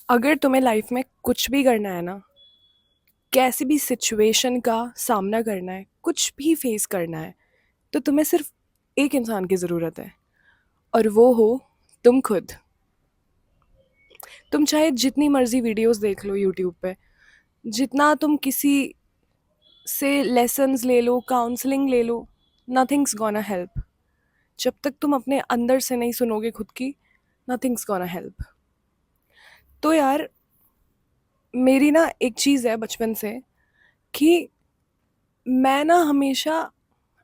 अगर तुम्हें लाइफ में कुछ भी करना है ना, कैसी भी सिचुएशन का सामना करना है, कुछ भी फेस करना है, तो तुम्हें सिर्फ एक इंसान की ज़रूरत है। और वो हो तुम खुद। तुम चाहे जितनी मर्जी वीडियोस देख लो यूट्यूब पे, जितना तुम किसी से लेसन्स ले लो, काउंसलिंग ले लो, नथिंग्स गोना हेल्प। जब तक तुम अपने अंदर से नहीं सुनोगे खुद की, नथिंग्स गोना हेल्प। तो यार, मेरी ना एक चीज़ है बचपन से कि मैं ना हमेशा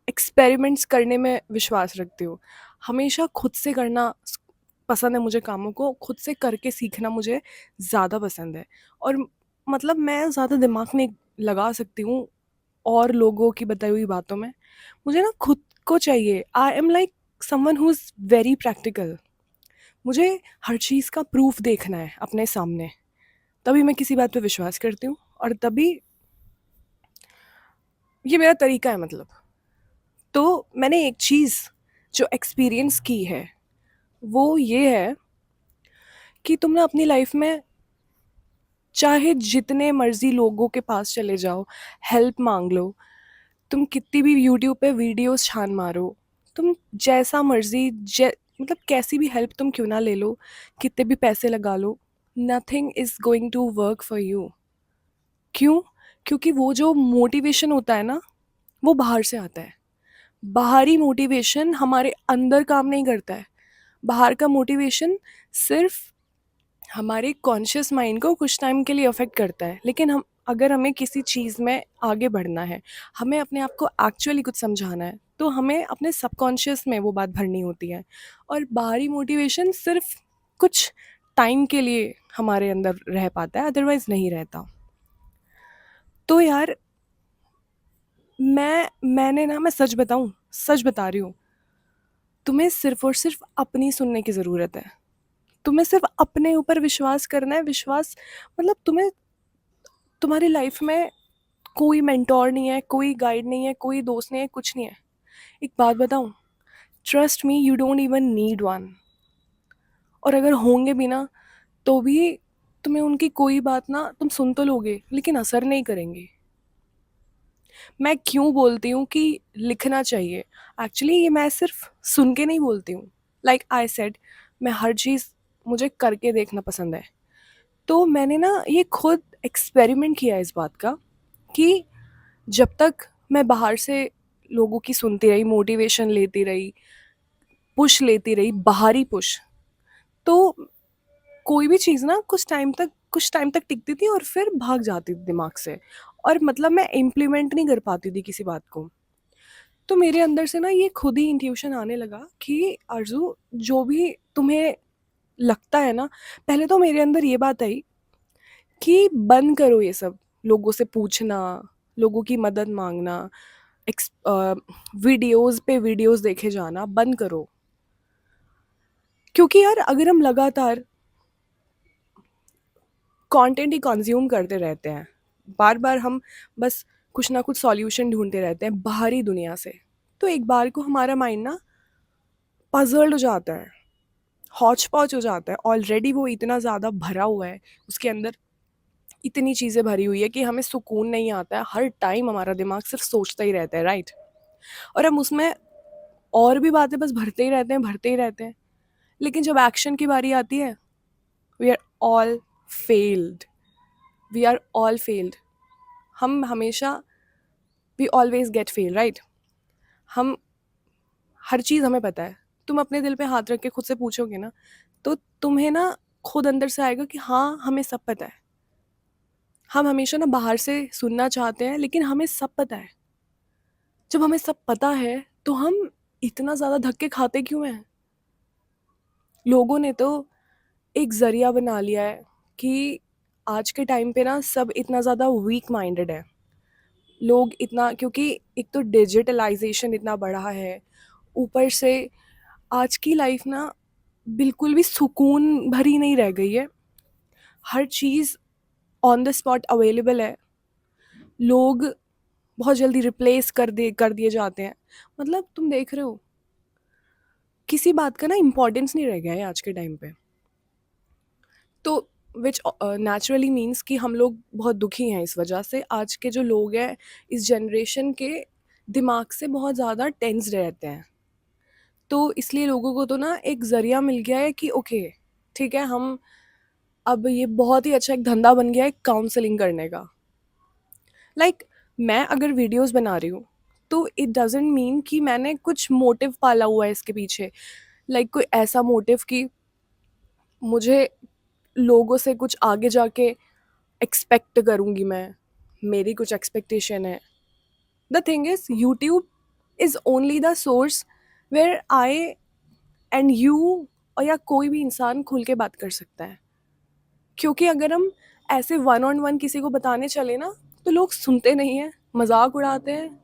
एक्सपेरिमेंट्स करने में विश्वास रखती हूँ। हमेशा खुद से करना पसंद है मुझे, कामों को खुद से करके सीखना मुझे ज़्यादा पसंद है। और मतलब मैं ज़्यादा दिमाग नहीं लगा सकती हूँ और लोगों की बताई हुई बातों में। मुझे ना खुद को चाहिए। I am like someone who is very practical. मुझे हर चीज़ का प्रूफ देखना है अपने सामने, तभी मैं किसी बात पे विश्वास करती हूँ, और तभी ये मेरा तरीका है मतलब। तो मैंने एक चीज़ जो एक्सपीरियंस की है वो ये है कि तुम ना अपनी लाइफ में चाहे जितने मर्जी लोगों के पास चले जाओ, हेल्प मांग लो, तुम कितनी भी यूट्यूब पे वीडियोस छान मारो, तुम जैसा मर्जी मतलब कैसी भी हेल्प तुम क्यों ना ले लो, कितने भी पैसे लगा लो, nothing is going to work for you. क्यों? क्योंकि वो जो मोटिवेशन होता है ना, वो बाहर से आता है। बाहरी मोटिवेशन हमारे अंदर काम नहीं करता है। बाहर का मोटिवेशन सिर्फ हमारे कॉन्शियस माइंड को कुछ टाइम के लिए अफेक्ट करता है, लेकिन हम अगर हमें किसी चीज़ में आगे बढ़ना है, हमें अपने आप को एक्चुअली कुछ समझाना है, तो हमें अपने सबकॉन्शियस में वो बात भरनी होती है। और बाहरी मोटिवेशन सिर्फ कुछ टाइम के लिए हमारे अंदर रह पाता है, अदरवाइज नहीं रहता। तो यार, मैं सच बताऊं, सच बता रही हूँ, तुम्हें सिर्फ और सिर्फ अपनी सुनने की ज़रूरत है। तुम्हें सिर्फ अपने ऊपर विश्वास करना है। विश्वास मतलब तुम्हें, तुम्हारी लाइफ में कोई मेंटोर नहीं है, कोई गाइड नहीं है, कोई दोस्त नहीं है, कुछ नहीं है। एक बात बताऊं, trust me, you don't even need one. और अगर होंगे भी ना, तो भी तुम्हें उनकी कोई बात ना, तुम सुन तो लोगे लेकिन असर नहीं करेंगे। मैं क्यों बोलती हूँ कि लिखना चाहिए? एक्चुअली ये मैं सिर्फ सुन के नहीं बोलती हूँ। लाइक आई सेड, मैं हर चीज़ मुझे करके देखना पसंद है। तो मैंने ना ये खुद एक्सपेरिमेंट किया है इस बात का कि जब तक मैं बाहर से लोगों की सुनती रही, मोटिवेशन लेती रही, पुश लेती रही, बाहरी पुश, तो कोई भी चीज़ ना कुछ टाइम तक टिकती थी और फिर भाग जाती थी दिमाग से। और मतलब मैं इम्प्लीमेंट नहीं कर पाती थी किसी बात को। तो मेरे अंदर से ना ये खुद ही इंट्यूशन आने लगा कि आरज़ू, जो भी तुम्हें लगता है ना, पहले तो मेरे अंदर ये बात आई कि बंद करो ये सब, लोगों से पूछना, लोगों की मदद मांगना, वीडियोस पे वीडियोस देखे जाना बंद करो। क्योंकि यार, अगर हम लगातार कंटेंट ही कंज्यूम करते रहते हैं, बार बार हम बस कुछ ना कुछ सॉल्यूशन ढूंढते रहते हैं बाहरी दुनिया से, तो एक बार को हमारा माइंड ना पजल्ड हो जाता है, हौच पौच हो जाता है। ऑलरेडी वो इतना ज़्यादा भरा हुआ है, उसके अंदर इतनी चीज़ें भरी हुई है कि हमें सुकून नहीं आता है। हर टाइम हमारा दिमाग सिर्फ सोचता ही रहता है, राइट? और हम उसमें और भी बातें बस भरते ही रहते हैं, भरते ही रहते हैं। लेकिन जब एक्शन की बारी आती है, we are all failed. We are all failed. हम हमेशा, we always get fail, right? हम, हर चीज़ हमें पता है। तुम अपने दिल पे हाथ रख के खुद से पूछोगे ना, तो तुम्हें ना खुद अंदर से आएगा कि हाँ, हमें सब पता है। हम हमेशा ना बाहर से सुनना चाहते हैं, लेकिन हमें सब पता है। जब हमें सब पता है, तो हम इतना ज़्यादा धक्के खाते क्यों हैं? लोगों ने तो एक ज़रिया बना लिया है कि आज के टाइम पे ना सब इतना ज़्यादा वीक माइंडेड है। लोग इतना, क्योंकि एक तो डिजिटलाइजेशन इतना बढ़ा है, ऊपर से आज की लाइफ ना बिल्कुल भी सुकून भरी नहीं रह गई है। हर चीज़ ऑन द स्पॉट अवेलेबल है। लोग बहुत जल्दी रिप्लेस कर दिए जाते हैं। मतलब तुम देख रहे हो, किसी बात का ना इम्पोर्टेंस नहीं रह गया है आज के टाइम पे। तो विच नेचुरली मीन्स कि हम लोग बहुत दुखी हैं इस वजह से। आज के जो लोग हैं इस जनरेशन के दिमाग से बहुत ज़्यादा टेंस्ड रहते हैं, तो इसलिए लोगों को तो ना एक ज़रिया मिल गया है कि ओके ठीक है, हम अब ये बहुत ही अच्छा एक धंधा बन गया है काउंसलिंग करने का। लाइक मैं अगर वीडियोस बना रही हूँ तो इट डजेंट मीन कि मैंने कुछ मोटिव पाला हुआ है इसके पीछे। लाइक कोई ऐसा मोटिव कि मुझे लोगों से कुछ आगे जाके एक्सपेक्ट करूँगी मैं, मेरी कुछ एक्सपेक्टेशन है। The thing is YouTube is only the source where I and you और या कोई भी इंसान खुल के बात कर सकता है। क्योंकि अगर हम ऐसे वन ऑन वन किसी को बताने चले ना तो लोग सुनते नहीं हैं, मजाक उड़ाते हैं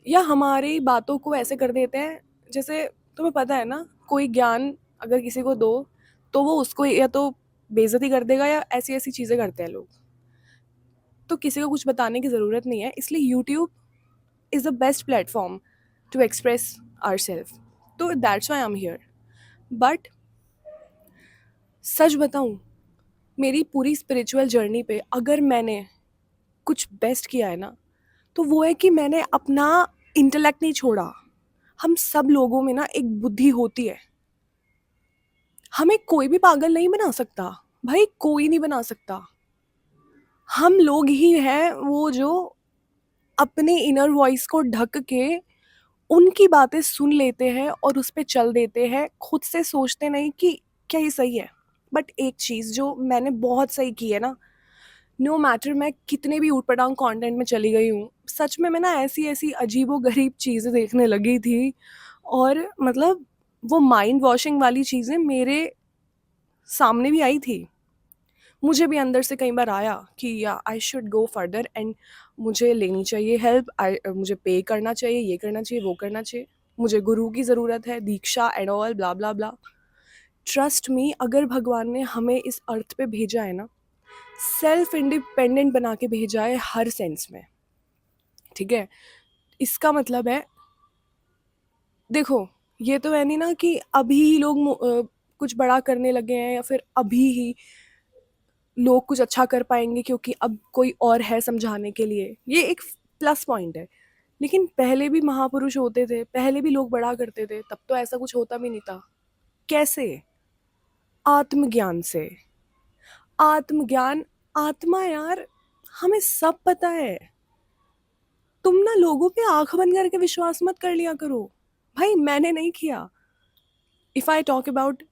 या हमारी बातों को ऐसे कर देते हैं जैसे, तुम्हें पता है ना, कोई ज्ञान अगर किसी को दो तो वो उसको या तो बेइज्जती कर देगा या ऐसी ऐसी चीज़ें करते हैं लोग। तो किसी को कुछ बताने की ज़रूरत नहीं है, इसलिए YouTube is the best platform to express our self. तो that's why I am here. But सच बताऊँ, मेरी पूरी स्पिरिचुअल जर्नी पे अगर मैंने कुछ बेस्ट किया है ना तो वो है कि मैंने अपना इंटेलेक्ट नहीं छोड़ा। हम सब लोगों में ना एक बुद्धि होती है, हमें कोई भी पागल नहीं बना सकता, भाई कोई नहीं बना सकता। हम लोग ही हैं वो जो अपने इनर वॉइस को ढक के उनकी बातें सुन लेते हैं और उस पे चल देते हैं, खुद से सोचते नहीं कि क्या ये सही है। बट एक चीज़ जो मैंने बहुत सही की है ना, नो मैटर मैं कितने भी ऊट पटांग कंटेंट में चली गई हूँ, सच में मैं ना ऐसी ऐसी अजीबो गरीब चीज़ें देखने लगी थी, और मतलब वो माइंड वॉशिंग वाली चीज़ें मेरे सामने भी आई थी। मुझे भी अंदर से कई बार आया कि या I should go further and मुझे लेनी चाहिए हेल्प, मुझे पे करना चाहिए, ये करना चाहिए, वो करना चाहिए, मुझे गुरु की ज़रूरत है, दीक्षा and all blah blah blah. Trust me, अगर भगवान ने हमें इस अर्थ पे भेजा है ना, सेल्फ इंडिपेंडेंट बना के भेजा है हर सेंस में, ठीक है। इसका मतलब है, देखो, ये तो है नहीं ना कि अभी ही लोग कुछ बड़ा करने लगे हैं या फिर अभी ही लोग कुछ अच्छा कर पाएंगे क्योंकि अब कोई और है समझाने के लिए, ये एक प्लस पॉइंट है। लेकिन पहले भी महापुरुष होते थे, पहले भी लोग बड़ा करते थे, तब तो ऐसा कुछ होता भी नहीं था। कैसे? आत्मज्ञान से। आत्मज्ञान, आत्मा यार, हमें सब पता है। तुम ना लोगों पे आंख बंद करके विश्वास मत कर लिया करो, भाई मैंने नहीं किया। If I talk about,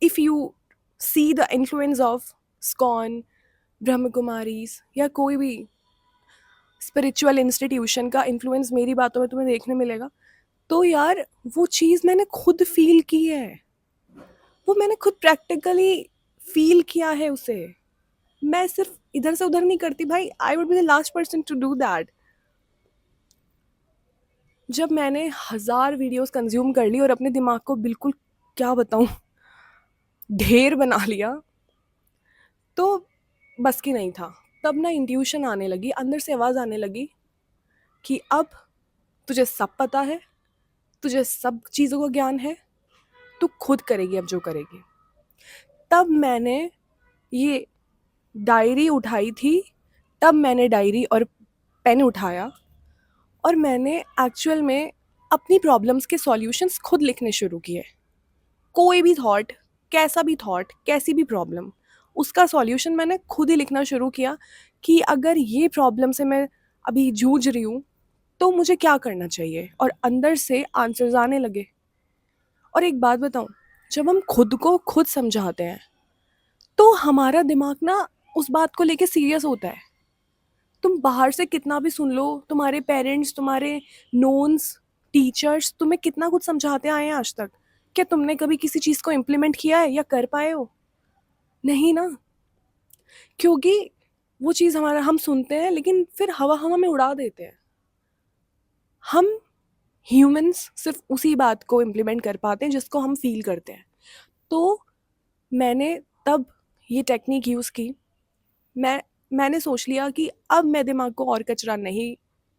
if you see the influence of ISKCON, Brahma Kumaris या कोई भी स्पिरिचुअल इंस्टीट्यूशन का इन्फ्लुएंस मेरी बातों में तुम्हें देखने मिलेगा, तो यार वो चीज़ मैंने खुद फील की है, वो मैंने खुद प्रैक्टिकली फील किया है उसे। मैं सिर्फ इधर से उधर नहीं करती भाई, I would be the last person to do that. जब मैंने 1000 वीडियोस कंज्यूम कर ली और अपने दिमाग को बिल्कुल, क्या बताऊं, ढेर बना लिया, तो बस की नहीं था। तब ना इंट्यूशन आने लगी, अंदर से आवाज़ आने लगी कि अब तुझे सब पता है, तुझे सब चीज़ों का ज्ञान है, तू खुद करेगी अब जो करेगी। तब मैंने ये डायरी उठाई थी, तब मैंने डायरी और पेन उठाया और मैंने एक्चुअल में अपनी प्रॉब्लम्स के सॉल्यूशंस खुद लिखने शुरू किए। कोई भी थॉट, कैसा भी थॉट, कैसी भी प्रॉब्लम, उसका सॉल्यूशन मैंने खुद ही लिखना शुरू किया कि अगर ये प्रॉब्लम से मैं अभी जूझ रही हूँ तो मुझे क्या करना चाहिए, और अंदर से आंसर्स आने लगे। और एक बात बताऊँ, जब हम खुद को खुद समझाते हैं तो हमारा दिमाग ना उस बात को लेके सीरियस होता है। तुम बाहर से कितना भी सुन लो, तुम्हारे पेरेंट्स, तुम्हारे नोन्स, टीचर्स तुम्हें कितना कुछ समझाते आए हैं आज तक, क्या तुमने कभी किसी चीज़ को इम्प्लीमेंट किया है या कर पाए हो? नहीं ना। क्योंकि वो चीज़ हमारा, हम सुनते हैं लेकिन फिर हवा हवा में उड़ा देते हैं। हम ह्यूमंस सिर्फ उसी बात को इम्प्लीमेंट कर पाते हैं जिसको हम फील करते हैं। तो मैंने तब ये टेक्निक यूज़ की। मैंने सोच लिया कि अब मैं दिमाग को और कचरा नहीं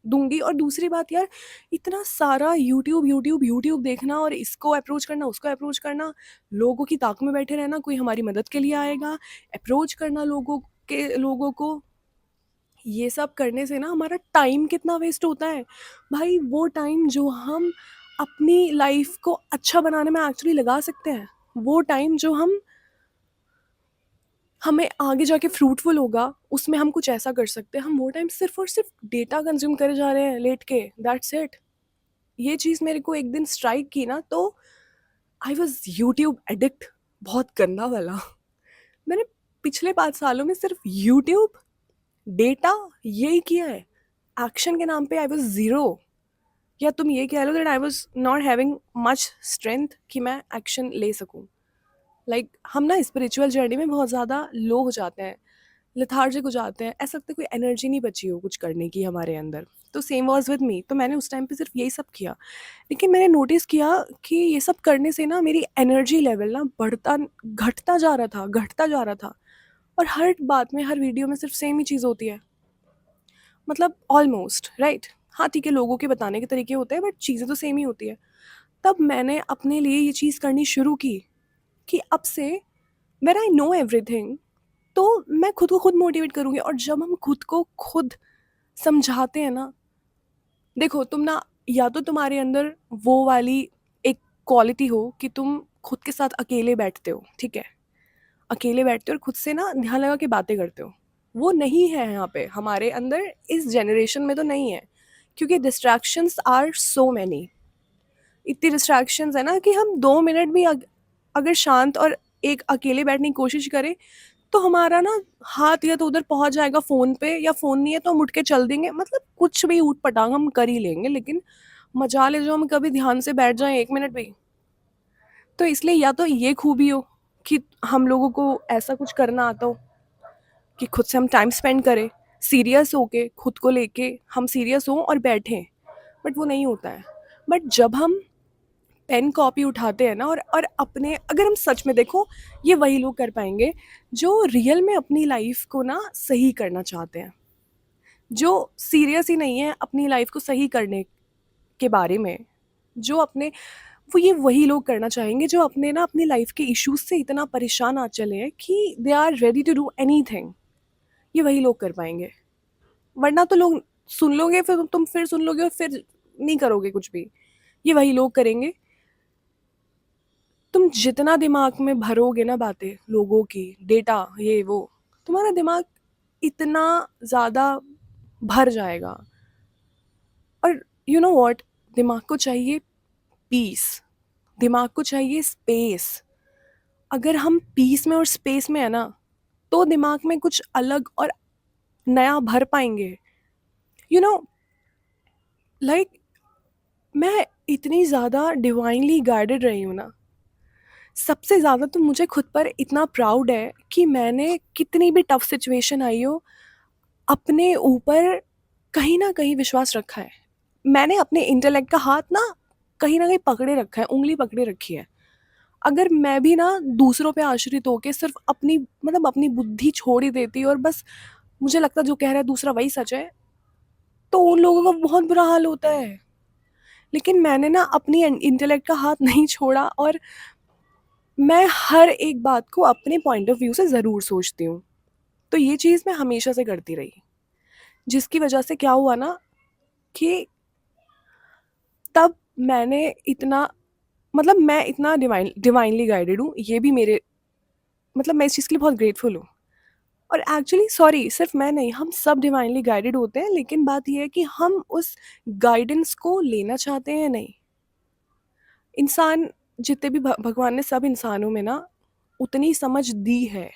दूँगी। और दूसरी बात यार, इतना सारा यूट्यूब, यूट्यूब, यूट्यूब देखना और इसको अप्रोच करना, उसको अप्रोच करना, लोगों की ताक में बैठे रहना, कोई हमारी मदद के लिए आएगा, अप्रोच करना लोगों को, ये सब करने से ना हमारा टाइम कितना वेस्ट होता है। भाई वो टाइम जो हम अपनी लाइफ को अच्छा बनाने में एक्चुअली लगा सकते हैं, वो टाइम जो हमें आगे जाके फ्रूटफुल होगा, उसमें हम कुछ ऐसा कर सकते हैं, हम वो टाइम सिर्फ और सिर्फ डेटा कंज्यूम करे जा रहे हैं लेट के, दैट्स इट। ये चीज़ मेरे को एक दिन स्ट्राइक की ना, तो आई वॉज यूट्यूब एडिक्ट, बहुत गंदा वाला। मैंने पिछले 5 सालों में सिर्फ यूट्यूब, डेटा, यही किया है। एक्शन के नाम पे आई वॉज ज़ीरो, या तुम ये कह लो that I was not having much strength कि मैं एक्शन ले सकूं। लाइक हम ना स्पिरिचुअल जर्नी में बहुत ज़्यादा लो हो जाते हैं, लेथार्जिक हो जाते हैं, ऐसा लगता है कोई एनर्जी नहीं बची हो कुछ करने की हमारे अंदर। तो सेम वॉज विद मी, तो मैंने उस टाइम पे सिर्फ यही सब किया। लेकिन मैंने नोटिस किया कि ये सब करने से ना मेरी एनर्जी लेवल ना घटता जा रहा था। और हर बात में, हर वीडियो में सिर्फ सेम ही चीज़ होती है, मतलब ऑलमोस्ट राइट। हाँ ठीक है, लोगों के बताने के तरीके होते हैं, बट चीज़ें तो सेम ही होती है। तब मैंने अपने लिए ये चीज़ करनी शुरू की कि अब से व्हेन आई नो एवरीथिंग, तो मैं खुद को खुद मोटिवेट करूँगी। और जब हम खुद को खुद समझाते हैं ना, देखो तुम ना, या तो तुम्हारे अंदर वो वाली एक क्वालिटी हो कि तुम खुद के साथ अकेले बैठते हो, ठीक है, अकेले बैठते हो और खुद से ना ध्यान लगा के बातें करते हो। वो नहीं है यहाँ पे हमारे अंदर, इस जनरेशन में तो नहीं है, क्योंकि डिस्ट्रैक्शंस आर सो मैनी। इतनी डिस्ट्रैक्शंस है ना कि हम 2 मिनट भी अगर शांत और एक अकेले बैठने की कोशिश करें, तो हमारा ना हाथ या तो उधर पहुंच जाएगा फ़ोन पे, या फ़ोन नहीं है तो हम उठ के चल देंगे, मतलब कुछ भी ऊट पटांग हम कर ही लेंगे। लेकिन मजाल है जो हम कभी ध्यान से बैठ जाएं 1 मिनट भी। तो इसलिए या तो ये खूबी हो कि हम लोगों को ऐसा कुछ करना आता हो कि खुद से हम टाइम स्पेंड करें, सीरियस होके खुद को लेके हम सीरियस हों और बैठें, बट वो नहीं होता है। बट जब हम पेन कॉपी उठाते हैं ना, और अपने, अगर हम सच में देखो, ये वही लोग कर पाएंगे जो रियल में अपनी लाइफ को ना सही करना चाहते हैं, जो सीरियस ही नहीं है अपनी लाइफ को सही करने के बारे में, जो अपने, वो ये वही लोग करना चाहेंगे जो अपने ना अपनी लाइफ के इश्यूज से इतना परेशान आ चले हैं कि they are ready to do anything. ये वही लोग कर पाएंगे, वरना तो लोग सुन लोगे, फिर तुम फिर सुन लोगे और फिर नहीं करोगे कुछ भी। ये वही लोग करेंगे। तुम जितना दिमाग में भरोगे ना बातें लोगों की, डेटा, ये वो, तुम्हारा दिमाग इतना ज़्यादा भर जाएगा। और यू नो व्हाट, दिमाग को चाहिए पीस, दिमाग को चाहिए स्पेस। अगर हम पीस में और स्पेस में है ना, तो दिमाग में कुछ अलग और नया भर पाएंगे। यू नो, लाइक मैं इतनी ज़्यादा डिवाइनली गाइडेड रही हूँ ना, सबसे ज़्यादा तो मुझे खुद पर इतना प्राउड है कि मैंने कितनी भी टफ सिचुएशन आई हो, अपने ऊपर कहीं ना कहीं विश्वास रखा है। मैंने अपने इंटेलेक्ट का हाथ ना कहीं पकड़े रखा है, उंगली पकड़े रखी है। अगर मैं भी ना दूसरों पे आश्रित होके सिर्फ अपनी, मतलब अपनी बुद्धि छोड़ ही देती और बस मुझे लगता जो कह रहा है दूसरा वही सच है, तो उन लोगों का बहुत बुरा हाल होता है। लेकिन मैंने ना अपनी इंटेलेक्ट का हाथ नहीं छोड़ा, और मैं हर एक बात को अपने पॉइंट ऑफ व्यू से ज़रूर सोचती हूँ। तो ये चीज़ मैं हमेशा से करती रही, जिसकी वजह से क्या हुआ ना कि तब मैंने इतना, मतलब मैं इतना डिवाइनली गाइडेड हूँ, ये भी मेरे, मतलब मैं इस चीज़ के लिए बहुत ग्रेटफुल हूँ। और एक्चुअली सॉरी, सिर्फ मैं नहीं, हम सब डिवाइनली गाइडेड होते हैं, लेकिन बात यह है कि हम उस गाइडेंस को लेना चाहते हैं या नहीं। इंसान, जितने भी भगवान ने सब इंसानों में ना उतनी समझ दी है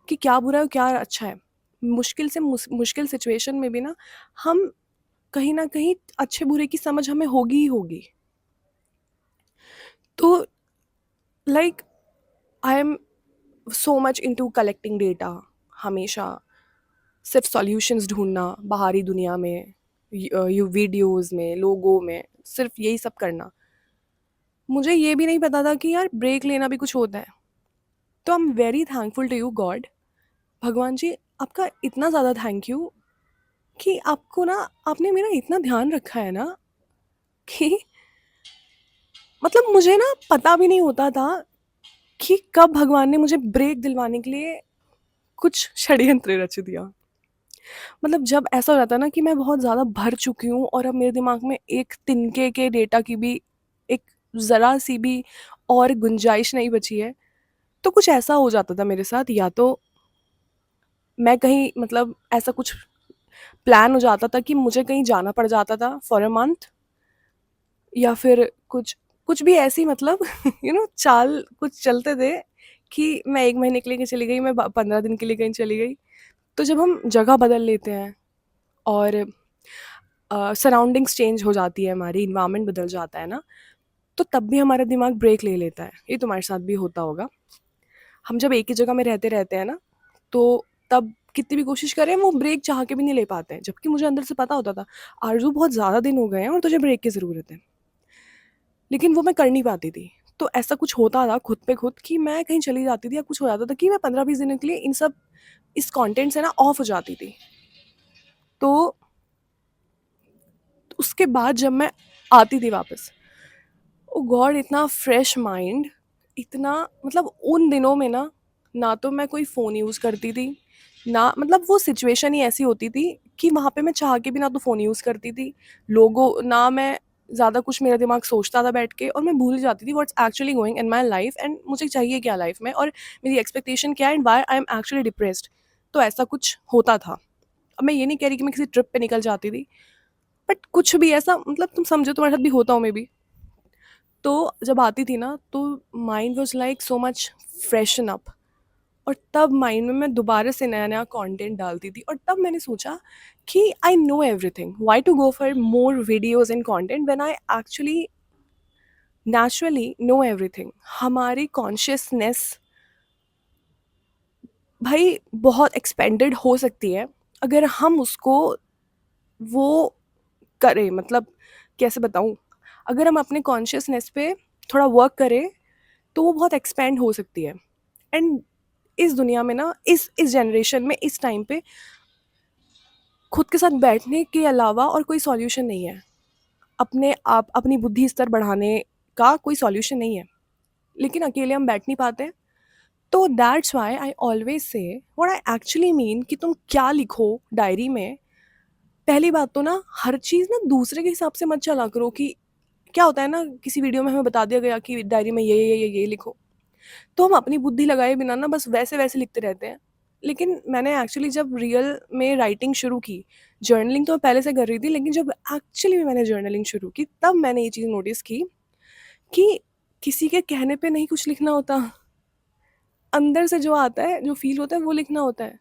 कि क्या बुरा है और क्या अच्छा है। मुश्किल से मुश्किल सिचुएशन में भी ना हम कहीं ना कहीं अच्छे बुरे की समझ हमें होगी ही होगी। तो like I am so much into collecting data, हमेशा सिर्फ सॉल्यूशंस ढूंढना बाहरी दुनिया में, यू वीडियोस में, लोगों में, सिर्फ यही सब करना। मुझे ये भी नहीं पता था कि यार ब्रेक लेना भी कुछ होता है। तो I am very thankful to you God, भगवान जी, आपका इतना ज़्यादा थैंक यू कि आपको ना आपने मेरा इतना ध्यान रखा है ना कि मतलब मुझे ना पता भी नहीं होता था कि कब भगवान ने मुझे ब्रेक दिलवाने के लिए कुछ षड्यंत्र रच दिया। मतलब जब ऐसा हो जाता है ना कि मैं बहुत ज़्यादा भर चुकी हूँ और अब मेरे दिमाग में एक तिनके के डेटा की भी एक ज़रा-सी भी और गुंजाइश नहीं बची है, तो कुछ ऐसा हो जाता था मेरे साथ, या तो मैं कहीं मतलब ऐसा कुछ प्लान हो जाता था कि मुझे कहीं जाना पड़ जाता था फॉर अ मंथ, या फिर कुछ कुछ भी ऐसी मतलब चाल कुछ चलते थे कि मैं 1 महीने के लिए कहीं चली गई, मैं ब 15 दिन के लिए कहीं चली गई। तो जब हम जगह बदल लेते हैं और सराउंडिंग्स चेंज हो जाती है, हमारी इन्वायरमेंट बदल जाता है ना, तो तब भी हमारा दिमाग ब्रेक ले लेता है। ये तुम्हारे साथ भी होता होगा। हम जब एक ही जगह में रहते रहते हैं ना, तो तब कितनी भी कोशिश करें वो ब्रेक चाह के भी नहीं ले पाते हैं। जबकि मुझे अंदर से पता होता था, आरज़ू बहुत ज़्यादा दिन हो गए हैं और तुझे ब्रेक की ज़रूरत है। लेकिन वो मैं कर नहीं पाती थी। तो ऐसा कुछ होता था खुद पे खुद कि मैं कहीं चली जाती थी या कुछ हो जाता था कि मैं 15-20 दिनों के लिए इस कंटेंट से ना ऑफ हो जाती थी। तो उसके बाद जब मैं आती थी वापस, ओह गॉड! इतना फ्रेश माइंड, इतना मतलब उन दिनों में ना तो मैं कोई फ़ोन यूज़ करती थी, ना मतलब वो सिचुएशन ही ऐसी होती थी कि वहाँ पे मैं चाह के भी ना तो फ़ोन यूज़ करती थी, लोगों ना मैं ज़्यादा कुछ मेरा दिमाग सोचता था बैठ के, और मैं भूल जाती थी what's actually going in my life and मुझे चाहिए क्या लाइफ़ में, और मेरी एक्सपेक्टेशन क्या है and why I am actually depressed. तो ऐसा कुछ होता था। अब मैं ये नहीं कह रही कि मैं किसी ट्रिप पे निकल जाती थी, बट कुछ भी ऐसा मतलब तुम समझो तुम्हारे साथ भी होता हो मे बी। तो जब आती थी ना तो mind was like so much freshen up, और तब माइंड में मैं दोबारा से नया नया कंटेंट डालती थी, और तब मैंने सोचा कि I know everything, why to go for more videos and content when I actually naturally know everything. हमारी कॉन्शियसनेस भाई बहुत एक्सपेंडेड हो सकती है अगर हम उसको वो करें, मतलब कैसे बताऊँ, अगर हम अपने कॉन्शियसनेस पे थोड़ा वर्क करें तो वो बहुत एक्सपेंड हो सकती है। एंड इस दुनिया में ना इस जनरेशन में इस टाइम पे खुद के साथ बैठने के अलावा और कोई सॉल्यूशन नहीं है। अपने आप अपनी बुद्धि स्तर बढ़ाने का कोई सॉल्यूशन नहीं है, लेकिन अकेले हम बैठ नहीं पाते। तो that's why I always say what I actually mean कि तुम क्या लिखो डायरी में। पहली बात तो ना हर चीज़ ना दूसरे के हिसाब से मत चला करो कि क्या होता है ना, किसी वीडियो में हमें बता दिया गया कि डायरी में ये लिखो, तो हम अपनी बुद्धि लगाए बिना ना बस वैसे-वैसे लिखते रहते हैं। लेकिन मैंने एक्चुअली जब रियल में राइटिंग शुरू की, जर्नलिंग तो मैं पहले से कर रही थी, लेकिन जब एक्चुअली में मैंने जर्नलिंग शुरू की, तब मैंने ये चीज़ नोटिस की कि किसी के कहने पे नहीं कुछ लिखना होता। अंदर से जो आता है, जो फ़ील होता है, वो लिखना होता है।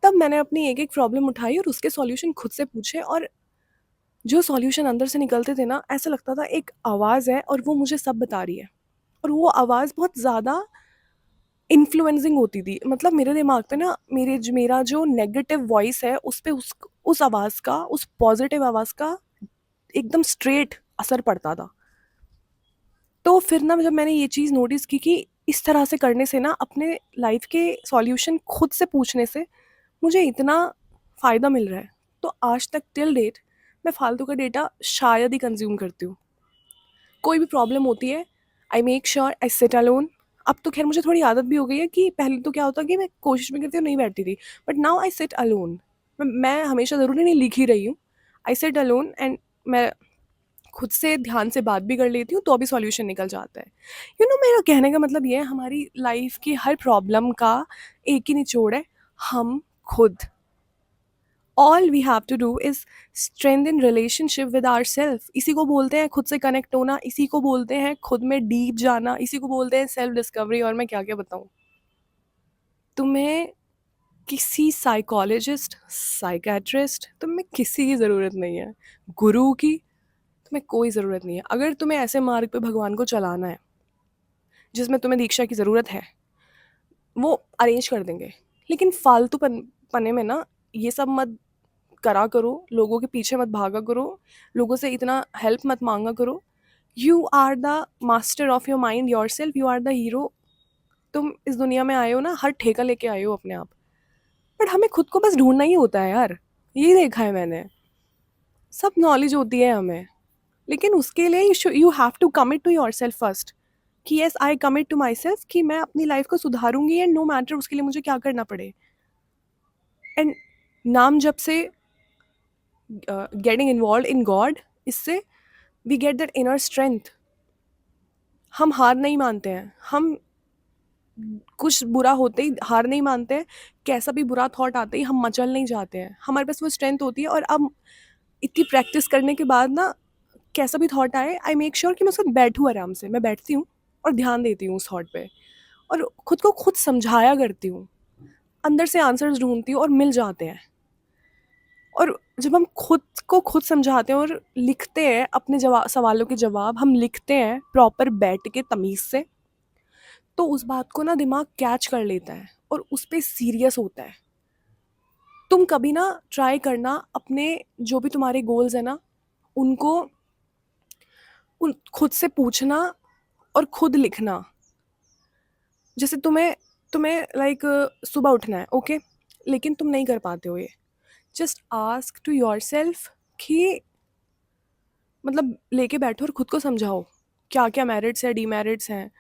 तब मैंने अपनी एक-एक प्रॉब्लम उठाई और उसके सॉल्यूशन खुद से पूछे, और जो सॉल्यूशन अंदर से निकलते थे ना, ऐसा लगता था एक आवाज़ है और वो मुझे सब बता रही है। और वो आवाज़ बहुत ज़्यादा इन्फ्लुएंसिंग होती थी। मतलब मेरे दिमाग पे ना मेरा जो नेगेटिव वॉइस है उस पे उस आवाज़ का, उस पॉज़िटिव आवाज़ का एकदम स्ट्रेट असर पड़ता था। तो फिर ना जब मैंने ये चीज़ नोटिस की कि इस तरह से करने से ना अपने लाइफ़ के सॉल्यूशन खुद से पूछने से मुझे इतना फ़ायदा मिल रहा है। तो आज तक टिल डेट मैं फालतू का डेटा शायद ही कंज़्यूम करती हूँ। कोई भी प्रॉब्लम होती है, I make sure I sit alone. अब तो खैर मुझे थोड़ी आदत भी हो गई है कि पहले तो क्या होता कि मैं कोशिश भी करती हूँ, नहीं बैठती थी, but now I sit alone. मैं हमेशा ज़रूरी नहीं लिख ही रही हूँ, आई सिट अलोन एंड मैं खुद से ध्यान से बात भी कर लेती हूँ, तो अभी सॉल्यूशन निकल जाता है। मेरा कहने का मतलब ये है, हमारी लाइफ की हर प्रॉब्लम का एक ही निचोड़ है, हम खुद। All we have to do is strengthen relationship with our self. इसी को बोलते हैं खुद से कनेक्ट होना, इसी को बोलते हैं खुद में डीप जाना, इसी को बोलते हैं सेल्फ डिस्कवरी, और मैं क्या क्या बताऊँ। तुम्हें किसी साइकोलॉजिस्ट, साइकेट्रिस्ट, तुम्हें किसी की ज़रूरत नहीं है, गुरु की तुम्हें कोई ज़रूरत नहीं है। अगर तुम्हें ऐसे मार्ग पे भगवान को चलाना है जिसमें तुम्हें दीक्षा की ज़रूरत है, वो अरेंज कर देंगे। लेकिन फालतू पने में ना ये सब मत करा करो, लोगों के पीछे मत भागा करो, लोगों से इतना हेल्प मत माँगा करो। You are the master of your mind yourself, you are the hero. तुम इस दुनिया में आए हो ना, हर ठेका लेके आए हो अपने आप। बट हमें खुद को बस ढूँढना ही होता है यार। ये देखा है मैंने। सब नॉलेज होती है हमें, लेकिन उसके लिए you have to commit to yourself first, कि yes I commit to myself कि मैं अपनी लाइफ को सुधारूंगी, एंड नो मैटर उसके लिए मुझे क्या करना पड़े। एंड नाम जब से गेटिंग इन्वॉल्व इन गॉड, इससे we get that inner strength. हम हार नहीं मानते हैं, हम कुछ बुरा होते ही हार नहीं मानते हैं, कैसा भी बुरा थॉट आते ही हम मचल नहीं जाते हैं, हमारे पास वो स्ट्रेंथ होती है। और अब इतनी प्रैक्टिस करने के बाद ना, कैसा भी थॉट आए, आई मेक श्योर कि मैं उसके साथ बैठूँ आराम से, मैं बैठती हूँ और ध्यान देती हूँ उस थॉट पे, और खुद को खुद समझाया करती हूँ, अंदर से आंसर्स ढूंढती हूँ और मिल जाते हैं। और जब हम खुद को खुद समझाते हैं और लिखते हैं अपने जवाब, सवालों के जवाब हम लिखते हैं प्रॉपर बैठ के तमीज़ से, तो उस बात को ना दिमाग कैच कर लेता है और उस पर सीरियस होता है। तुम कभी ना ट्राई करना, अपने जो भी तुम्हारे गोल्स हैं ना, उनको उन खुद से पूछना और खुद लिखना। जैसे तुम्हें तुम्हें लाइक सुबह उठना है, ओके, लेकिन तुम नहीं कर पाते हो ये, just ask to your self कि मतलब लेके बैठो और खुद को समझाओ क्या क्या मेरिट्स है, डीमेरिट्स हैं,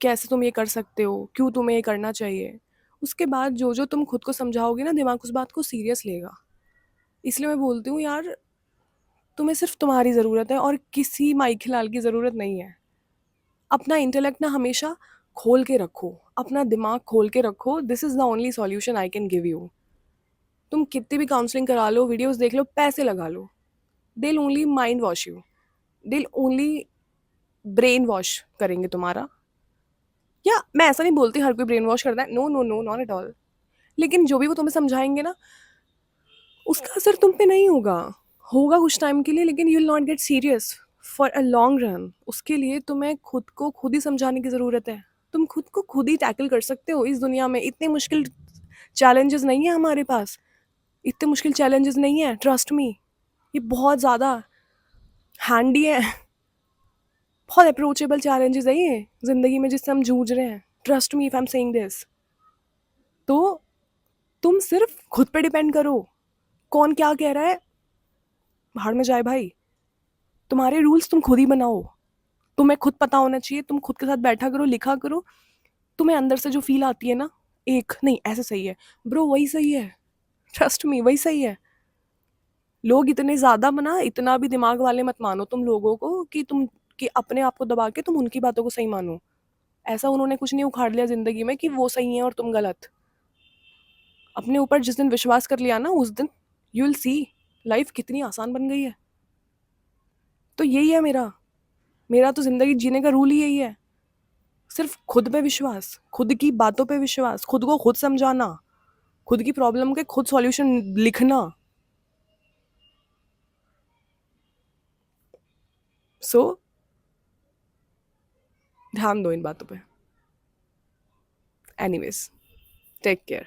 कैसे तुम ये कर सकते हो, क्यों तुम्हें ये करना चाहिए। उसके बाद जो जो तुम खुद को समझाओगे ना, दिमाग उस बात को सीरियस लेगा। इसलिए मैं बोलती हूँ यार, तुम्हें सिर्फ तुम्हारी ज़रूरत है और किसी माइक लाल की ज़रूरत नहीं है। अपना इंटेलेक्ट ना हमेशा खोल के रखो, अपना दिमाग खोल के रखो, this is the only solution I can give you. तुम कितनी भी काउंसलिंग करा लो, वीडियोस देख लो, पैसे लगा लो, दिल ओनली माइंड वॉश यू, दिल ओनली ब्रेन वॉश करेंगे तुम्हारा। या मैं ऐसा नहीं बोलती हर कोई ब्रेन वॉश करता है, no no no, not at all, लेकिन जो भी वो तुम्हें समझाएंगे ना, उसका असर तुम पे नहीं होगा, होगा कुछ टाइम के लिए, लेकिन you will not get serious for a long run. उसके लिए तुम्हें खुद को खुद ही समझाने की ज़रूरत है। तुम खुद को खुद ही टैकल कर सकते हो इस दुनिया में। इतने मुश्किल चैलेंजेस नहीं है हमारे पास, इतने मुश्किल चैलेंजेस नहीं है, ट्रस्ट मी। ये बहुत ज़्यादा हैंडी है, बहुत अप्रोचेबल चैलेंजेस है ये ज़िंदगी में जिससे हम जूझ रहे हैं। Trust me if I am saying this. तो तुम सिर्फ खुद पे डिपेंड करो, कौन क्या कह रहा है भाड़ में जाए भाई, तुम्हारे रूल्स तुम खुद ही बनाओ। तुम्हें खुद पता होना चाहिए, तुम खुद के साथ बैठा करो, लिखा करो, तुम्हें अंदर से जो फील आती है ना, एक नहीं ऐसे सही है ब्रो, वही सही है, ट्रस्ट मी वही सही है। लोग इतने ज़्यादा बना, इतना भी दिमाग वाले मत मानो तुम लोगों को कि तुम कि अपने आप को दबा के तुम उनकी बातों को सही मानो। ऐसा उन्होंने कुछ नहीं उखाड़ लिया ज़िंदगी में कि वो सही है और तुम गलत। अपने ऊपर जिस दिन विश्वास कर लिया ना, उस दिन यू विल सी लाइफ कितनी आसान बन गई है। तो यही है मेरा मेरा तो ज़िंदगी जीने का रूल ही यही है, सिर्फ खुद पे विश्वास, खुद की बातों पे विश्वास, खुद को खुद समझाना, खुद की प्रॉब्लम के खुद सॉल्यूशन लिखना। सो ध्यान दो इन बातों पे। Anyways, take care.